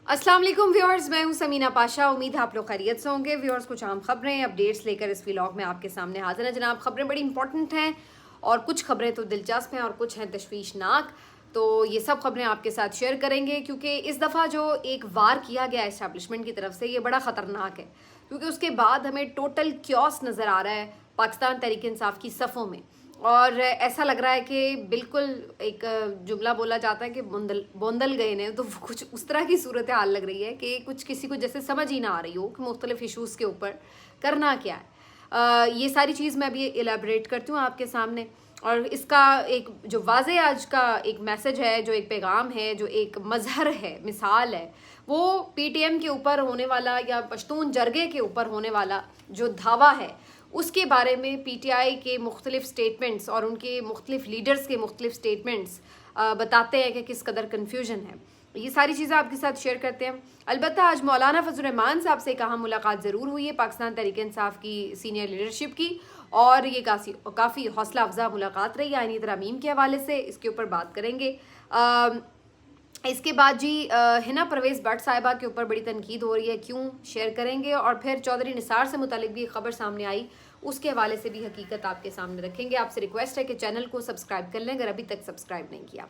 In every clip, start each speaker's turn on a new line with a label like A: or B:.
A: अस्सलाम वालेकुम व्यूअर्स, मैं हूं समीना पाशा। उम्मीद है आप लोग खैरियत से होंगे। व्यूअर्स, कुछ आम खबरें अपडेट्स लेकर इस व्लॉग में आपके सामने हाजिर है जनाब। खबरें बड़ी इंपॉर्टेंट हैं और कुछ खबरें तो दिलचस्प हैं और कुछ हैं तशवीशनाक। तो ये सब खबरें आपके साथ शेयर करेंगे क्योंकि इस दफ़ा जो एक वार किया गया इस्टेब्लिशमेंट की तरफ से ये बड़ा ख़तरनाक है, क्योंकि उसके बाद हमें टोटल क्योस नज़र आ रहा है पाकिस्तान तहरीक इंसाफ की सफ़ों में। और ऐसा लग रहा है कि बिल्कुल एक जुमला बोला जाता है कि बोंदल गए ने, तो कुछ उस तरह की सूरत हाल लग रही है कि कुछ किसी को जैसे समझ ही ना आ रही हो कि मुख्तलिफ इशूज़ के ऊपर करना क्या है। ये सारी चीज़ मैं अभी एलेबरेट करती हूँ आपके सामने। और इसका एक जो वाज़े आज का एक मैसेज है, जो एक पैगाम है, जो एक मजहर है, मिसाल है, वो PTM के ऊपर होने वाला या पश्तून जरगे के ऊपर होने वाला जो धावा है उसके बारे में PTI के मुख्तलिफ स्टेटमेंट्स और उनके मुख्तलिफ लीडर्स के मुख्तलिफ स्टेटमेंट्स बताते हैं कि किस कदर कन्फ्यूजन है। ये सारी चीज़ें आपके साथ शेयर करते हैं। अलबत्ता आज मौलाना फजल रहमान साहब से कहा मुलाकात ज़रूर हुई है पाकिस्तान तहरीक इंसाफ की सीनियर लीडरशिप की, और ये काफ़ी हौसला अफजा मुलाकात रही आईनी तरमीम के हवाले से। इसके ऊपर बात करेंगे। इसके बाद जी हिना परवेज़ भट्ट साहिबा के ऊपर बड़ी तनकीद हो रही है, क्यों, शेयर करेंगे। और फिर चौधरी निसार से मुतालिक भी एक खबर सामने आई, उसके हवाले से भी हकीकत आपके सामने रखेंगे। आपसे रिक्वेस्ट है कि चैनल को सब्सक्राइब कर लें अगर अभी तक सब्सक्राइब नहीं किया।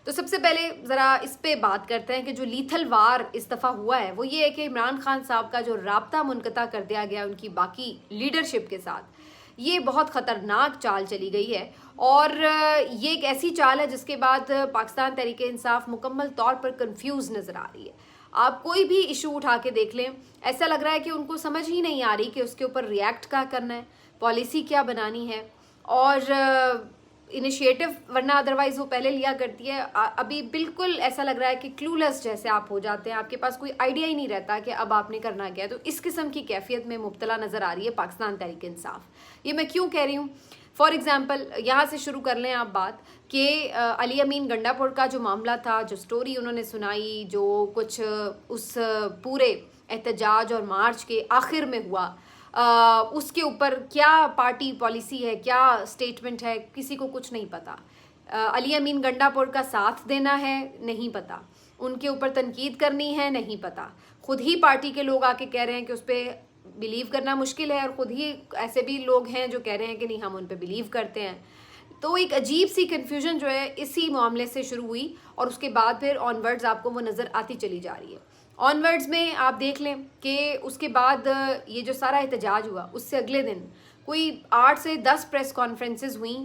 A: तो सबसे पहले ज़रा इस पे बात करते हैं कि जो लीथल वार इस दफ़ा हुआ है वो ये है कि इमरान खान साहब का जो राब्ता मुनक़ता कर दिया गया उनकी बाकी लीडरशिप के साथ, ये बहुत ख़तरनाक चाल चली गई है। और ये एक ऐसी चाल है जिसके बाद पाकिस्तान तहरीक इंसाफ मुकम्मल तौर पर कंफ्यूज नज़र आ रही है। आप कोई भी इशू उठा के देख लें, ऐसा लग रहा है कि उनको समझ ही नहीं आ रही कि उसके ऊपर रिएक्ट क्या करना है, पॉलिसी क्या बनानी है। और इनिशिएटिव वरना अदरवाइज वो पहले लिया करती है, अभी बिल्कुल ऐसा लग रहा है कि क्लूलेस जैसे आप हो जाते हैं, आपके पास कोई आइडिया ही नहीं रहता कि अब आपने करना क्या है। तो इस किस्म की कैफियत में मुब्तला नज़र आ रही है पाकिस्तान तहरीक इंसाफ। ये मैं क्यों कह रही हूँ? फॉर एग्ज़ाम्पल यहाँ से शुरू कर लें आप बात कि अली अमीन गंडापुर का जो मामला था, जो स्टोरी उन्होंने सुनाई, जो कुछ उस पूरे एहतजाज और मार्च के आखिर में हुआ, उसके ऊपर क्या पार्टी पॉलिसी है, क्या स्टेटमेंट है, किसी को कुछ नहीं पता। अली अमीन गंडापुर का साथ देना है, नहीं पता। उनके ऊपर तनकीद करनी है, नहीं पता। खुद ही पार्टी के लोग आके कह रहे हैं कि उस पर बिलीव करना मुश्किल है, और ख़ुद ही ऐसे भी लोग हैं जो कह रहे हैं कि नहीं, हम उन पे बिलीव करते हैं। तो एक अजीब सी कन्फ्यूजन जो है इसी मामले से शुरू हुई और उसके बाद फिर ऑनवर्ड्स आपको वो नज़र आती चली जा रही है। ऑनवर्ड्स में आप देख लें कि उसके बाद ये जो सारा एहतजाज हुआ उससे अगले दिन कोई 8 से 10 प्रेस कॉन्फ्रेंसेस हुई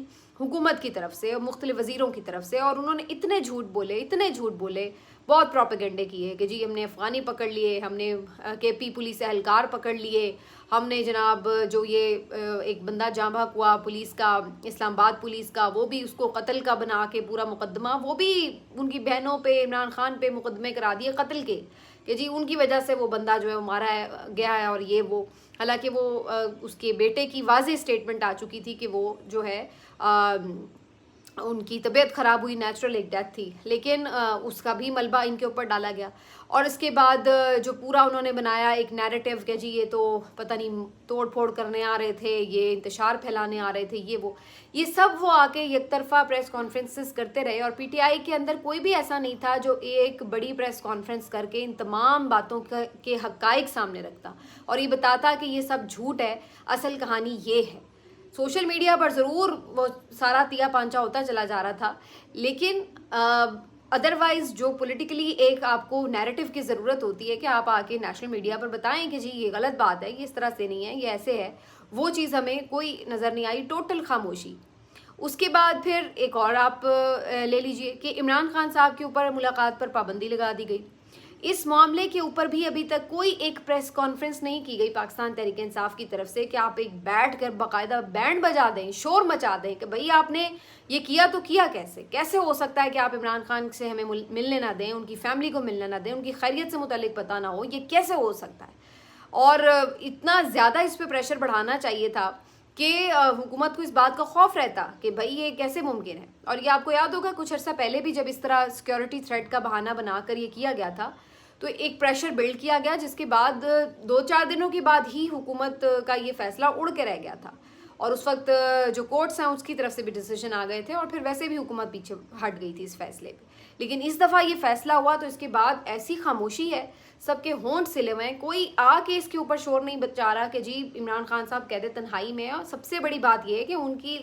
A: हुकूमत की तरफ से और मुख्तलिफ वज़ीरों की तरफ से, और उन्होंने इतने झूठ बोले, बहुत प्रोपेगेंडे किए कि जी हमने अफ़गानी पकड़ लिए, हमने KP पुलिस एहलकार पकड़ लिए, हमने जनाब जो ये एक बंदा जाँ बहक हुआ पुलिस का, इस्लामाबाद पुलिस का, वो भी उसको कत्ल का बना के पूरा मुकदमा, वो भी उनकी बहनों पे, इमरान खान पे मुकदमे करा दिए कत्ल के, कि जी उनकी वजह से वो बंदा जो है वो मारा है गया है और ये वो। हालांकि वो उसके बेटे की वाज़ेह स्टेटमेंट आ चुकी थी कि वो जो है उनकी तबीयत ख़राब हुई, नेचुरल एक डेथ थी, लेकिन उसका भी मलबा इनके ऊपर डाला गया। और इसके बाद जो पूरा उन्होंने बनाया एक नैरेटिव कि जी ये तो पता नहीं तोड़ फोड़ करने आ रहे थे, ये इंतशार फैलाने आ रहे थे, ये सब वो आके एक तरफा प्रेस कॉन्फ्रेंसेस करते रहे। और PTI के अंदर कोई भी ऐसा नहीं था जो एक बड़ी प्रेस कॉन्फ्रेंस करके इन तमाम बातों के हक़ाइक़ सामने रखता और ये बताता कि ये सब झूठ है, असल कहानी ये है। सोशल मीडिया पर ज़रूर वो सारा तिया पांचा होता चला जा रहा था, लेकिन अदरवाइज़ जो पॉलिटिकली एक आपको नैरेटिव की ज़रूरत होती है कि आप आके नेशनल मीडिया पर बताएं कि जी ये गलत बात है, ये इस तरह से नहीं है, ये ऐसे है, वो चीज़ हमें कोई नज़र नहीं आई, टोटल खामोशी। उसके बाद फिर एक और आप ले लीजिए कि इमरान खान साहब के ऊपर मुलाकात पर पाबंदी लगा दी गई। इस मामले के ऊपर भी अभी तक कोई एक प्रेस कॉन्फ्रेंस नहीं की गई पाकिस्तान तहरीक इंसाफ की तरफ से कि आप एक बैठ कर बाकायदा बैंड बजा दें, शोर मचा दें कि भाई आपने ये किया तो किया कैसे हो सकता है कि आप इमरान खान से हमें मिलने ना दें, उनकी फैमिली को मिलने ना दें, उनकी खैरियत से मुतालिक पता ना हो, ये कैसे हो सकता है। और इतना ज़्यादा इस पर प्रेशर बढ़ाना चाहिए था कि हुकूमत को इस बात का खौफ रहता कि भाई ये कैसे मुमकिन है। और ये आपको याद होगा कुछ अर्सा पहले भी जब इस तरह सिक्योरिटी थ्रेट का बहाना बनाकर ये किया गया था तो एक प्रेशर बिल्ड किया गया, जिसके बाद 2-4 दिनों के बाद ही हुकूमत का ये फैसला उड़ के रह गया था। और उस वक्त जो कोर्ट्स हैं उसकी तरफ से भी डिसीजन आ गए थे और फिर वैसे भी हुकूमत पीछे हट गई थी इस फैसले पे। लेकिन इस दफ़ा ये फैसला हुआ तो इसके बाद ऐसी खामोशी है, सबके होंठ सिले हुए हैं, कोई आके इसके ऊपर शोर नहीं बचा रहा कि जी इमरान खान साहब कहते तन्हाई में है। और सबसे बड़ी बात ये है कि उनकी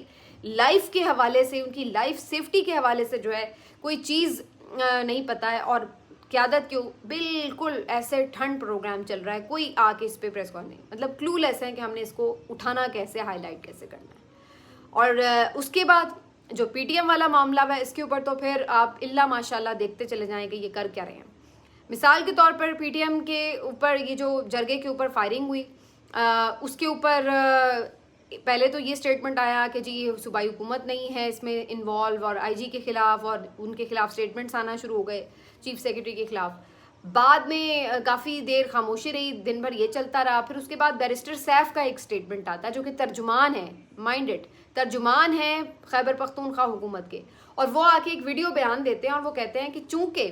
A: लाइफ के हवाले से, उनकी लाइफ सेफ्टी के हवाले से जो है कोई चीज़ नहीं पता है। और क़यादत क्यों, बिल्कुल ऐसे ठंड प्रोग्राम चल रहा है, कोई आके इस पर प्रेस कॉल नहीं, मतलब क्लूलेस है कि हमने इसको उठाना कैसे, हाईलाइट कैसे करना है। और उसके बाद जो पीटीएम वाला मामला है इसके ऊपर तो फिर आप इल्ला माशाल्लाह देखते चले जाएं कि ये कर क्या रहे हैं। मिसाल के तौर पर पीटीएम के ऊपर ये जो जरगे के ऊपर फायरिंग हुई, उसके ऊपर पहले तो ये स्टेटमेंट आया कि जी ये सूबाई हुकूमत नहीं है इसमें इन्वॉल्व, और आईजी के खिलाफ और उनके खिलाफ स्टेटमेंट्स आना शुरू हो गए, चीफ सेक्रेटरी के खिलाफ। बाद में काफ़ी देर खामोशी रही, दिन भर ये चलता रहा। फिर उसके बाद बैरिस्टर सैफ का एक स्टेटमेंट आता है जो कि तर्जुमान है, माइंड इट, तर्जुमान है खैबर पख्तूनख्वा हुकूमत के, और वो आके एक वीडियो बयान देते हैं और वो कहते हैं कि चूंकि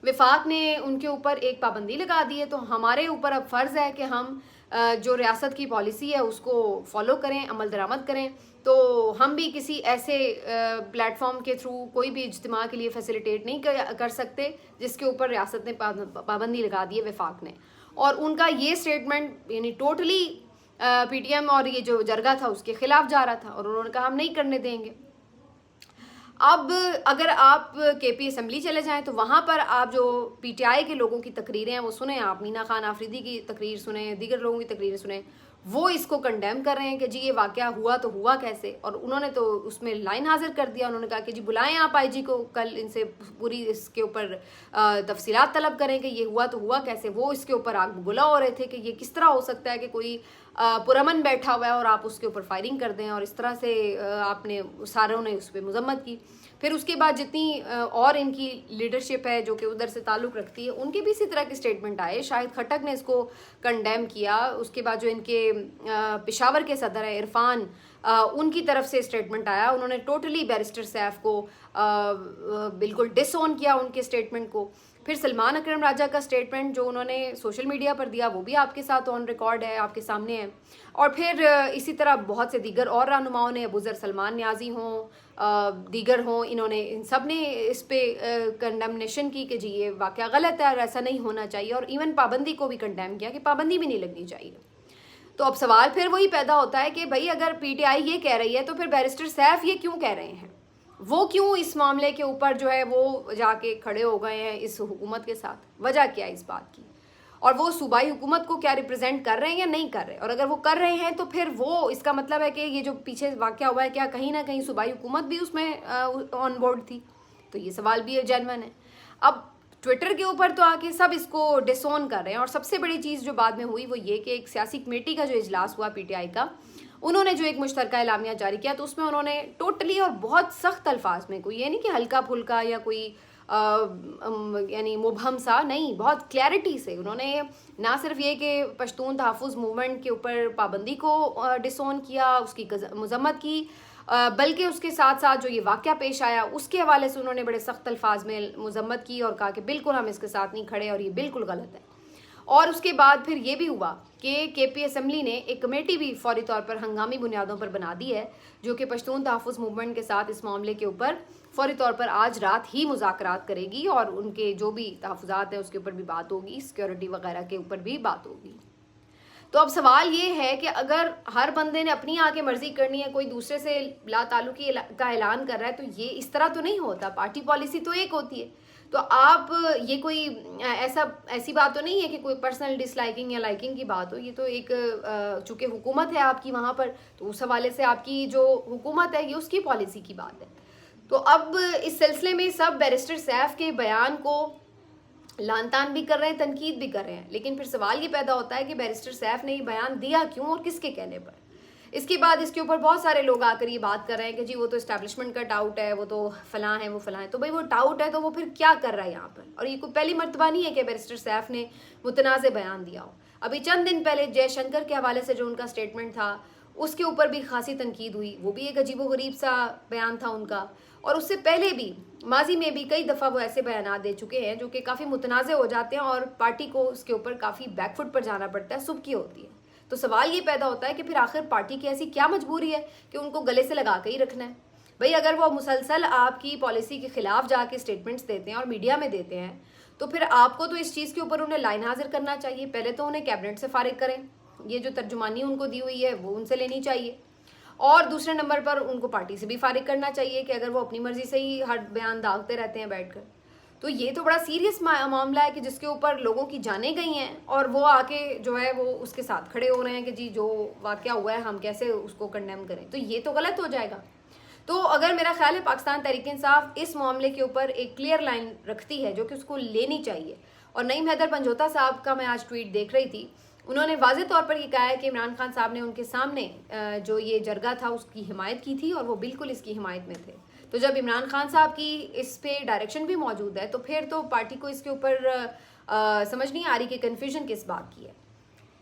A: विफाक ने उनके ऊपर एक पाबंदी लगा दी है तो हमारे ऊपर अब फ़र्ज़ है कि हम जो रियासत की पॉलिसी है उसको फॉलो करें, अमल दरामद करें। तो हम भी किसी ऐसे प्लेटफॉर्म के थ्रू कोई भी इज्तिमा के लिए फैसिलिटेट नहीं कर सकते जिसके ऊपर रियासत ने पाबंदी लगा दी है, विफाक ने। और उनका ये स्टेटमेंट यानी टोटली पीटीएम और ये जो जरगा था उसके खिलाफ जा रहा था, और उन्होंने कहा हम नहीं करने देंगे। अब अगर आप केपी असम्बली चले जाएं तो वहाँ पर आप जो पीटीआई के लोगों की तकरीरें हैं वो सुने, आप मीना खान आफरीदी की तकरीर सुने, दीगर लोगों की तकरीरें सुने, वो इसको कंडेम कर रहे हैं कि जी ये वाक़या हुआ तो हुआ कैसे। और उन्होंने तो उसमें लाइन हाजिर कर दिया, उन्होंने कहा कि जी बुलाएं आप आईजी को, कल इनसे पूरी इसके ऊपर तफसीलात तलब करें कि ये हुआ तो हुआ कैसे। वो इसके ऊपर आग बबूला हो रहे थे कि ये किस तरह हो सकता है कि कोई पुरअमन बैठा हुआ है और आप उसके ऊपर फायरिंग कर दें, और इस तरह से आपने सारों ने उस पर मजम्मत की। फिर उसके बाद जितनी और इनकी लीडरशिप है जो कि उधर से ताल्लुक़ रखती है उनके भी इसी तरह के स्टेटमेंट आए। शाहिद खट्टक ने इसको कंडेम किया। उसके बाद जो इनके पेशावर के सदर है इरफान, उनकी तरफ से स्टेटमेंट आया, उन्होंने टोटली बैरिस्टर सैफ को बिल्कुल डिसऑन किया उनके स्टेटमेंट को। फिर सलमान अकरम राजा का स्टेटमेंट जो उन्होंने सोशल मीडिया पर दिया वो भी आपके साथ ऑन रिकॉर्ड है, आपके सामने है। और फिर इसी तरह बहुत से दीगर और रहनुमाओं ने, अबूज़र सलमान न्याजी हों, दीगर हों, इन्होंने इन सब ने इस पर कंडेमनेशन की कि जी ये वाक़या गलत है और ऐसा नहीं होना चाहिए, और इवन पाबंदी को भी कंडेम किया कि पाबंदी भी नहीं लगनी चाहिए। तो अब सवाल फिर वही पैदा होता है कि भाई अगर पीटीआई ये कह रही है तो फिर बैरिस्टर सैफ ये क्यों कह रहे हैं, वो क्यों इस मामले के ऊपर जो है वो जाके खड़े हो गए हैं इस हुकूमत के साथ, वजह क्या है इस बात की, और वो सूबाई हुकूमत को क्या रिप्रेजेंट कर रहे हैं या नहीं कर रहे। और अगर वो कर रहे हैं तो फिर वो इसका मतलब है कि ये जो पीछे वाक़या हुआ है क्या कहीं ना कहीं सूबाई हुकूमत भी उसमें ऑन बोर्ड थी, तो ये सवाल भी जेन्युइन है। अब ट्विटर के ऊपर तो आके सब इसको डिसऑन कर रहे हैं। और सबसे बड़ी चीज़ जो बाद में हुई वो ये कि एक सियासी कमेटी का जो इजलास हुआ पीटीआई का, उन्होंने जो एक मुश्तरका एलामिया जारी किया तो उसमें उन्होंने टोटली और बहुत सख्त अल्फाज में, कोई ये नहीं कि हल्का फुल्का या कोई यानी मुबहम सा नहीं, बहुत क्लैरिटी से उन्होंने ना सिर्फ ये कि पश्तून तहफ़्फ़ुज़ मूवमेंट के ऊपर पाबंदी को डिसऑन किया, उसकी मजम्मत की, बल्कि उसके साथ साथ जो ये वाक़या पेश आया उसके हवाले से उन्होंने बड़े सख्त अल्फाज में मजम्मत की और कहा कि बिल्कुल हम इसके साथ नहीं खड़े और ये बिल्कुल गलत है। और उसके बाद फिर ये भी हुआ कि केपी असम्बली ने एक कमेटी भी फौरी तौर पर हंगामी बुनियादों पर बना दी है जो कि पश्तून तहफ़्फ़ुज़ मूवमेंट के साथ इस मामले के ऊपर फौरी तौर पर आज रात ही मुज़ाकरात करेगी और उनके जो भी तहफ़्फ़ुज़ात हैं उसके ऊपर भी बात होगी, सिक्योरिटी वगैरह के ऊपर भी बात होगी। तो अब सवाल ये है कि अगर हर बंदे ने अपनी आके मर्जी करनी है, कोई दूसरे से ला ताल्लुकी का ऐलान कर रहा है, तो ये इस तरह तो नहीं होता। पार्टी पॉलिसी तो एक होती है। तो आप ये कोई ऐसी बात तो नहीं है कि कोई पर्सनल डिसलाइकिंग या लाइकिंग की बात हो, ये तो एक चूँकि हुकूमत है आपकी वहाँ पर, तो उस हवाले से आपकी जो हुकूमत है ये उसकी पॉलिसी की बात है। तो अब इस सिलसिले में सब बैरिस्टर सैफ के बयान को लान तान भी कर रहे हैं, तनकीद भी कर रहे हैं, लेकिन फिर सवाल ये पैदा होता है कि बैरिस्टर सैफ ने ये बयान दिया क्यों और किसके कहने पर। इसके बाद इसके ऊपर बहुत सारे लोग आकर ये बात कर रहे हैं कि जी वो तो इस्टेब्लिशमेंट का टाउट है, वो तो फलां है, वो फलां है। तो भाई वो टाउट है तो वो फिर क्या कर रहा है यहाँ पर? और ये कोई पहली मर्तबा नहीं है कि बैरिस्टर सैफ ने मुतनाज़ बयान दिया हो। अभी चंद दिन पहले जयशंकर के हवाले से जो उनका स्टेटमेंट था उसके ऊपर भी खासी तनकीद हुई, वो भी एक अजीबोगरीब सा बयान था उनका। और उससे पहले भी माजी में भी कई दफ़ा वो ऐसे बयान दे चुके हैं जो कि काफ़ी मुतनाज़ हो जाते हैं और पार्टी को उसके ऊपर काफ़ी बैकफुट पर जाना पड़ता है, सुबकी होती है। तो सवाल ये पैदा होता है कि फिर आखिर पार्टी की ऐसी क्या मजबूरी है कि उनको गले से लगा के ही रखना है। भाई अगर वो मुसलसल आपकी पॉलिसी के खिलाफ जाके स्टेटमेंट्स देते हैं और मीडिया में देते हैं, तो फिर आपको तो इस चीज़ के ऊपर उन्हें लाइन हाजिर करना चाहिए। पहले तो उन्हें कैबिनेट से फारिग करें, ये जो तर्जुमानी उनको दी हुई है वो उनसे लेनी चाहिए, और दूसरे नंबर पर उनको पार्टी से भी फारिग करना चाहिए कि अगर वो अपनी मर्जी से ही हर बयान दागते रहते हैं बैठकर। तो ये तो बड़ा सीरियस मामला है कि जिसके ऊपर लोगों की जानें गई हैं और वो आके जो है वो उसके साथ खड़े हो रहे हैं कि जी जो वाक़या हुआ है हम कैसे उसको कंडेम करें। तो ये तो गलत हो जाएगा। तो अगर मेरा ख्याल है पाकिस्तान तहरीक इंसाफ इस मामले के ऊपर एक क्लियर लाइन रखती है जो कि उसको लेनी चाहिए। और नईम हैदर पंजोता साहब का मैं आज ट्वीट देख रही थी, उन्होंने वाज़ेह तौर पर ये कहा है कि इमरान खान साहब ने उनके सामने जो ये जरगा था उसकी हिमायत की थी और वो बिल्कुल इसकी हिमायत में थे। तो जब इमरान खान साहब की इस पे डायरेक्शन भी मौजूद है तो फिर तो पार्टी को इसके ऊपर समझ नहीं आ रही कि कन्फ्यूजन किस बात की है।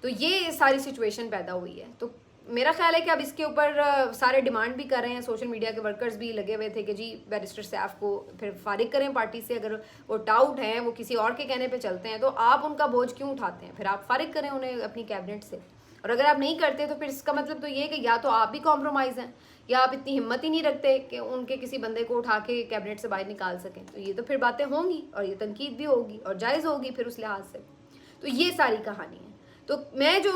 A: तो ये सारी सिचुएशन पैदा हुई है। तो मेरा ख्याल है कि अब इसके ऊपर सारे डिमांड भी कर रहे हैं, सोशल मीडिया के वर्कर्स भी लगे हुए थे कि जी बैरिस्टर सैफ को फिर फारिग करें पार्टी से। अगर वो टाउट हैं, वो किसी और के कहने पे चलते हैं, तो आप उनका बोझ क्यों उठाते हैं? फिर आप फारिग करें उन्हें अपनी कैबिनेट से। और अगर आप नहीं करते तो फिर इसका मतलब तो ये है कि या तो आप भी कॉम्प्रोमाइज़ हैं या आप इतनी हिम्मत ही नहीं रखते कि उनके किसी बंदे को उठा के कैबिनेट से बाहर निकाल सकें। तो ये तो फिर बातें होंगी और ये तनकीद भी होगी और जायज़ होगी फिर उस लिहाज से। तो ये सारी कहानी है। तो मैं जो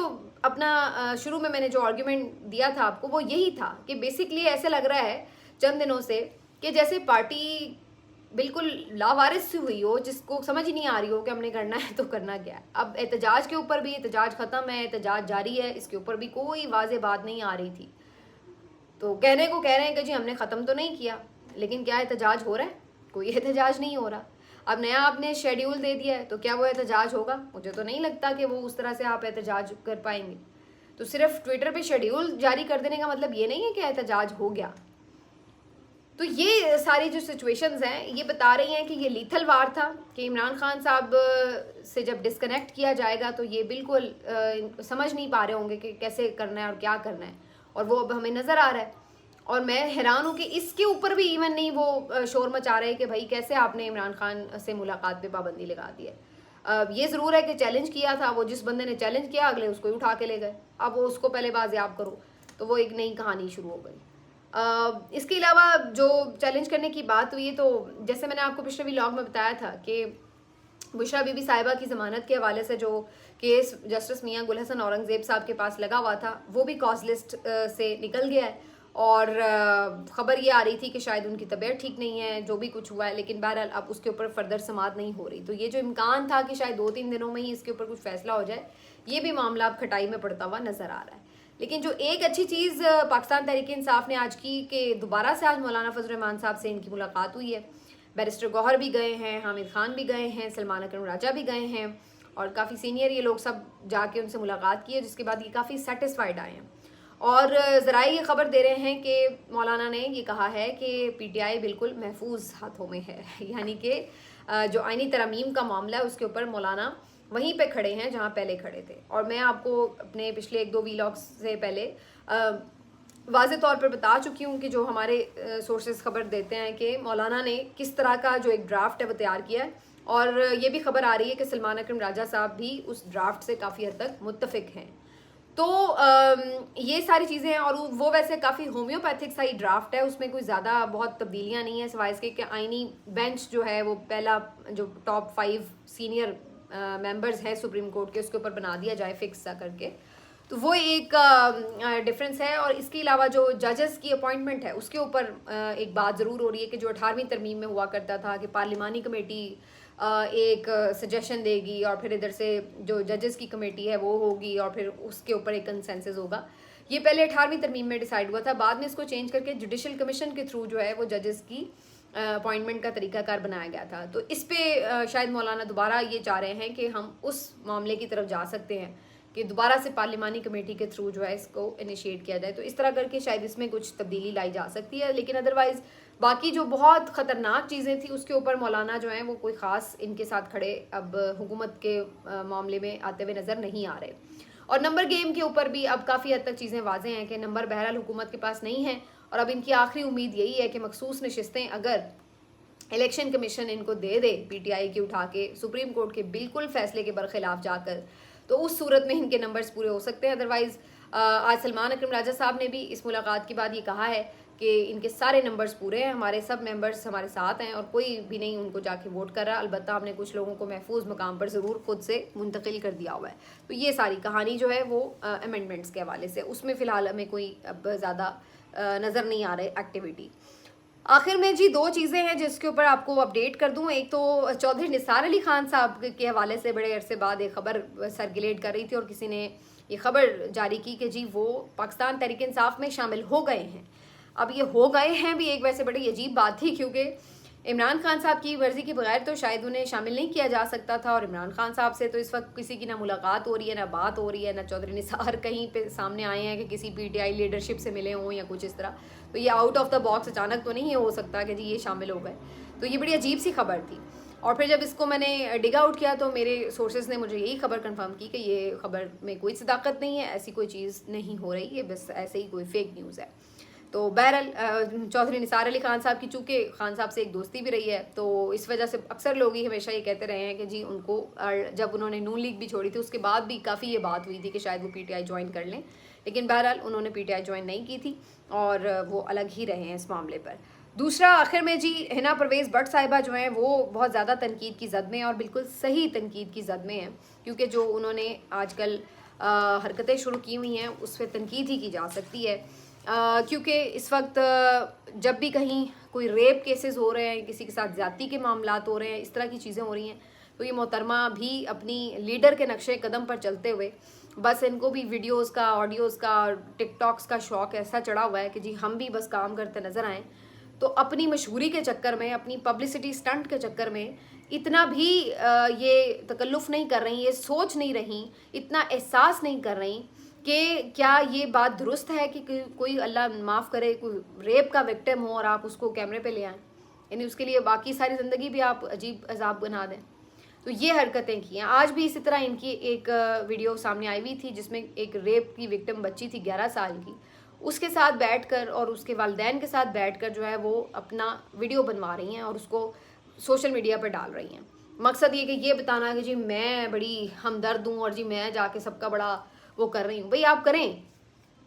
A: अपना शुरू में मैंने जो आर्ग्यूमेंट दिया था आपको वो यही था कि बेसिकली ऐसे लग रहा है चंद दिनों से कि जैसे पार्टी बिल्कुल लावारिस सी हुई हो, जिसको समझ ही नहीं आ रही हो कि हमने करना है तो करना क्या है। अब एहतजाज के ऊपर भी, एहतजाज ख़त्म है, एहतजाज जारी है, इसके ऊपर भी कोई वाज़ेह बात नहीं आ रही थी। तो कहने को कह रहे हैं कि जी हमने ख़त्म तो नहीं किया, लेकिन क्या एहतजाज हो रहा है? कोई एहतजाज नहीं हो रहा। अब नया आपने शेड्यूल दे दिया है तो क्या वो एहतजाज होगा? मुझे तो नहीं लगता कि वो उस तरह से आप एहतजाज कर पाएंगे। तो सिर्फ ट्विटर पे शेड्यूल जारी कर देने का मतलब ये नहीं है कि एहतजाज हो गया। तो ये सारी जो सिचुएशंस हैं ये बता रही हैं कि ये लीथल वार था कि इमरान खान साहब से जब डिस्कनेक्ट किया जाएगा तो ये बिल्कुल समझ नहीं पा रहे होंगे कि कैसे करना है और क्या करना है, और वो अब हमें नज़र आ रहा है। और मैं हैरान हूँ कि इसके ऊपर भी इवन नहीं वो शोर मचा रहे कि भाई कैसे आपने इमरान खान से मुलाकात पे पाबंदी लगा दी है। ये ज़रूर है कि चैलेंज किया था, वो जिस बंदे ने चैलेंज किया अगले उसको ही उठा के ले गए। अब वो उसको पहले बाजियाब करो तो वो एक नई कहानी शुरू हो गई। इसके अलावा जो चैलेंज करने की बात हुई है, तो जैसे मैंने आपको पिछले व्लॉग में बताया था कि बुशरा बीबी साहिबा की ज़मानत के हवाले से जो केस जस्टिस मियां गुल हसन औरंगज़ेब साहब के पास लगा हुआ था वो भी कॉज लिस्ट से निकल गया है। और ख़बर ये आ रही थी कि शायद उनकी तबीयत ठीक नहीं है, जो भी कुछ हुआ है, लेकिन बहरहाल अब उसके ऊपर फर्दर समाअत नहीं हो रही। तो ये जो इम्कान था कि शायद 2-3 दिनों में ही इसके ऊपर कुछ फैसला हो जाए, ये भी मामला अब खटाई में पड़ता हुआ नज़र आ रहा है। लेकिन जो एक अच्छी चीज़ पाकिस्तान तहरीक इंसाफ ने आज की कि दोबारा से आज मौलाना फजल रहमान साहब से इनकी मुलाकात हुई है। बैरिस्टर गौहर भी गए हैं, हामिद खान भी गए हैं, सलमान अकरम राजा भी गए हैं और काफ़ी सीनियर ये लोग सब जाके उनसे मुलाकात की है, जिसके बाद ये काफ़ी सेटिस्फाइड आए हैं। और ज़राए ये ख़बर दे रहे हैं कि मौलाना ने ये कहा है कि PTI बिल्कुल महफूज हाथों में है, यानी कि जो आइनी तरमीम का मामला है उसके ऊपर मौलाना वहीं पे खड़े हैं जहां पहले खड़े थे। और मैं आपको अपने पिछले 1-2 व्लॉग्स से पहले वाज़ेह तौर पर बता चुकी हूँ कि जो हमारे सोर्सेज खबर देते हैं कि मौलाना ने किस तरह का जो एक ड्राफ्ट है वो तैयार किया है, और ये भी खबर आ रही है कि सलमान अकरम राजा साहब भी उस ड्राफ्ट से काफ़ी हद तक मुत्तफिक हैं। तो ये सारी चीज़ें हैं, और वो वैसे काफ़ी होम्योपैथिक सा ही ड्राफ्ट है, उसमें कोई ज़्यादा बहुत तब्दीलियाँ नहीं है सिवाय इसके कि आइनी बेंच जो है वो पहला जो टॉप 5 सीनियर मेंबर्स हैं सुप्रीम कोर्ट के उसके ऊपर बना दिया जाए फिक्स सा करके। तो वो एक डिफरेंस है। और इसके अलावा जो जजेस की अपॉइंटमेंट है उसके ऊपर एक बात ज़रूर हो रही है कि जो 18वीं तरमीम में हुआ करता था कि पार्लिमानी कमेटी एक सजेशन देगी और फिर इधर से जो जजेस की कमेटी है वो होगी और फिर उसके ऊपर एक कंसेंसस होगा। ये पहले 18वीं तरमीम में डिसाइड हुआ था, बाद में इसको चेंज करके जुडिशल कमीशन के थ्रू जो है वो जजेस की अपॉइंटमेंट का तरीकाकार बनाया गया था। तो इस पे शायद मौलाना दोबारा ये चाह रहे हैं कि हम उस मामले की तरफ जा सकते हैं कि दोबारा से पार्लिमानी कमेटी के थ्रू जो है इसको इनिशिएट किया जाए। तो इस तरह करके शायद इसमें कुछ तब्दीली लाई जा सकती है, लेकिन अदरवाइज़ बाकी जो बहुत ख़तरनाक चीज़ें थी उसके ऊपर मौलाना जो हैं वो कोई ख़ास इनके साथ खड़े अब हुकूमत के मामले में आते हुए नज़र नहीं आ रहे। और नंबर गेम के ऊपर भी अब काफ़ी हद तक चीज़ें वाज़ेह हैं कि नंबर बहरहाल हुकूमत के पास नहीं है, और अब इनकी आखिरी उम्मीद यही है कि मखसूस नशिस्तें अगर इलेक्शन कमीशन इनको दे दे PTI की उठा के सुप्रीम कोर्ट के बिल्कुल फैसले के बरखिलाफ जाकर, तो उस सूरत में इनके नंबर्स पूरे हो सकते हैं। अदरवाइज़ आज सलमान अकरम राजा साहब ने भी इस मुलाकात के बाद ये कहा है कि इनके सारे नंबर्स पूरे हैं, हमारे सब मेंबर्स हमारे साथ हैं और कोई भी नहीं उनको जाके वोट कर रहा। अलबत्ता हमने कुछ लोगों को महफूज मकाम पर ज़रूर खुद से मुंतकिल कर दिया हुआ है। तो ये सारी कहानी जो है वो अमेंडमेंट्स के हवाले से, उसमें फ़िलहाल हमें कोई अब ज़्यादा नज़र नहीं आ रही एक्टिविटी। आखिर में जी 2 चीज़ें हैं जिसके ऊपर आपको अपडेट कर दूं। एक तो चौधरी निसार अली खान साहब के हवाले से बड़े अरसे बाद एक ख़बर सर्कुलेट कर रही थी और किसी ने ये खबर जारी की कि जी वो पाकिस्तान तहरीक इंसाफ में शामिल हो गए हैं। अब ये हो गए हैं भी एक वैसे बड़ी अजीब बात थी, क्योंकि इमरान खान साहब की मर्ज़ी के बगैर तो शायद उन्हें शामिल नहीं किया जा सकता था, और इमरान खान साहब से तो इस वक्त किसी की ना मुलाकात हो रही है, ना बात हो रही है, ना चौधरी निसार कहीं पे सामने आए हैं कि किसी पीटीआई लीडरशिप से मिले हों या कुछ इस तरह। तो ये आउट ऑफ द बॉक्स अचानक तो नहीं हो सकता कि जी ये शामिल हो गए। तो ये बड़ी अजीब सी खबर थी। और फिर जब इसको मैंने डिग आउट किया तो मेरे सोर्सेज ने मुझे यही खबर कंफर्म की कि ये खबर में कोई सदाकत नहीं है, ऐसी कोई चीज़ नहीं हो रही है, बस ऐसे ही कोई फेक न्यूज़ है। तो बहरहाल चौधरी निसार अली खान साहब की चूँकि खान साहब से एक दोस्ती भी रही है, तो इस वजह से अक्सर लोग ही हमेशा ये कहते रहे हैं कि जी उनको जब उन्होंने नून लीग भी छोड़ी थी उसके बाद भी काफ़ी ये बात हुई थी कि शायद वो पीटीआई ज्वाइन कर लें, लेकिन बहरहाल उन्होंने पीटीआई ज्वाइन नहीं की थी और वो अलग ही रहे हैं इस मामले पर। दूसरा, आखिर में जी हिना परवेज़ भट्ट साहिबा जो हैं वो बहुत ज़्यादा तनकीद की ज़द में हैं और बिल्कुल सही तनकीद की ज़द में हैं, क्योंकि जो उन्होंने आजकल हरकतें शुरू की हुई हैं उस पर तनकीद ही की जा सकती है। क्योंकि इस वक्त जब भी कहीं कोई रेप केसेस हो रहे हैं, किसी के साथ ज़्यादती के मामलात हो रहे हैं, इस तरह की चीज़ें हो रही हैं, तो ये मोहतरमा भी अपनी लीडर के नक्शे कदम पर चलते हुए, बस इनको भी वीडियोस का, ऑडियोज़ का, टिकटॉक्स का शौक़ ऐसा चढ़ा हुआ है कि जी हम भी बस काम करते नज़र आएँ। तो अपनी मशहूरी के चक्कर में, अपनी पब्लिसिटी स्टंट के चक्कर में इतना भी ये तकल्लुफ़ नहीं कर रही, ये सोच नहीं रही, इतना एहसास नहीं कर रही कि क्या ये बात दुरुस्त है कि कोई अल्लाह माफ़ करे कोई रेप का विक्टिम हो और आप उसको कैमरे पे ले आएँ, यानी उसके लिए बाकी सारी ज़िंदगी भी आप अजीब अजाब बना दें। तो ये हरकतें की हैं। आज भी इसी तरह इनकी एक वीडियो सामने आई हुई थी जिसमें एक रेप की विक्टिम बच्ची थी 11 साल की, उसके साथ बैठकर और उसके वालिदैन के साथ बैठकर जो है वो अपना वीडियो बनवा रही हैं और उसको सोशल मीडिया पर डाल रही हैं। मकसद ये कि ये बताना कि जी मैं बड़ी हमदर्द हूँ और जी मैं जाके सबका बड़ा वो कर रही हूँ। भाई आप करें,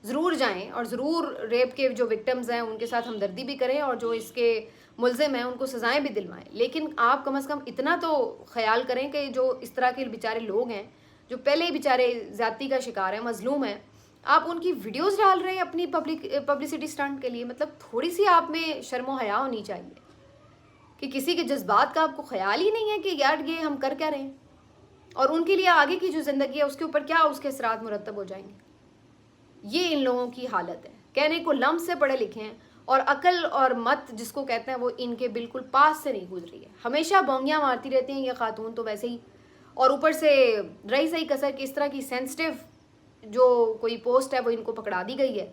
A: ज़रूर जाएं और ज़रूर रेप के जो विक्टिम्स हैं उनके साथ हमदर्दी भी करें और जो इसके मुल्ज़िम हैं उनको सज़ाएं भी दिलवाएं, लेकिन आप कम से कम इतना तो ख्याल करें कि जो इस तरह के बेचारे लोग हैं जो पहले ही बेचारे ज़्यादती का शिकार हैं, मजलूम हैं, आप उनकी वीडियोस डाल रहे हैं अपनी पब्लिसिटी स्टंट के लिए। मतलब थोड़ी सी आप में शर्म व हया होनी चाहिए कि किसी के जज्बात का आपको ख्याल ही नहीं है कि यार ये हम कर क्या रहे हैं और उनके लिए आगे की जो ज़िंदगी है उसके ऊपर क्या उसके असरात मुरतब हो जाएंगे। ये इन लोगों की हालत है। कहने को लम्ब से पढ़े लिखे हैं और अकल और मत जिसको कहते हैं वो इनके बिल्कुल पास से नहीं गुजरी है। हमेशा बोंगियाँ मारती रहती हैं ये खातून तो वैसे ही, और ऊपर से रही सही कसर कि इस तरह की सेंसिटिव जो कोई पोस्ट है वो इनको पकड़ा दी गई है।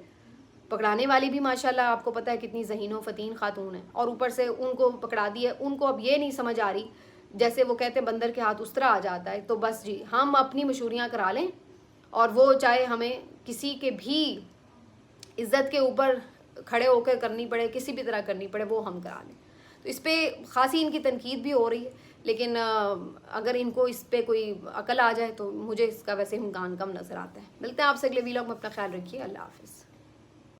A: पकड़ाने वाली भी माशाल्लाह आपको पता है कितनी ज़हीनो फ़तीन खातून है, और ऊपर से उनको पकड़ा दी है। उनको अब ये नहीं समझ आ रही, जैसे वो कहते हैं बंदर के हाथ उस तरह आ जाता है, तो बस जी हम अपनी मशहूरियाँ करा लें और वो चाहे हमें किसी के भी इज़्ज़त के ऊपर खड़े होकर करनी पड़े, किसी भी तरह करनी पड़े, वो हम करा लें। तो इस पर ख़ासी इनकी तनकीद भी हो रही है, लेकिन अगर इनको इस पर कोई अकल आ जाए तो मुझे इसका वैसे इम्कान कम नज़र आता है। मिलते हैं आपसे अगले वीलॉग में, अपना ख्याल रखिए, अल्लाह हाफ़िज़।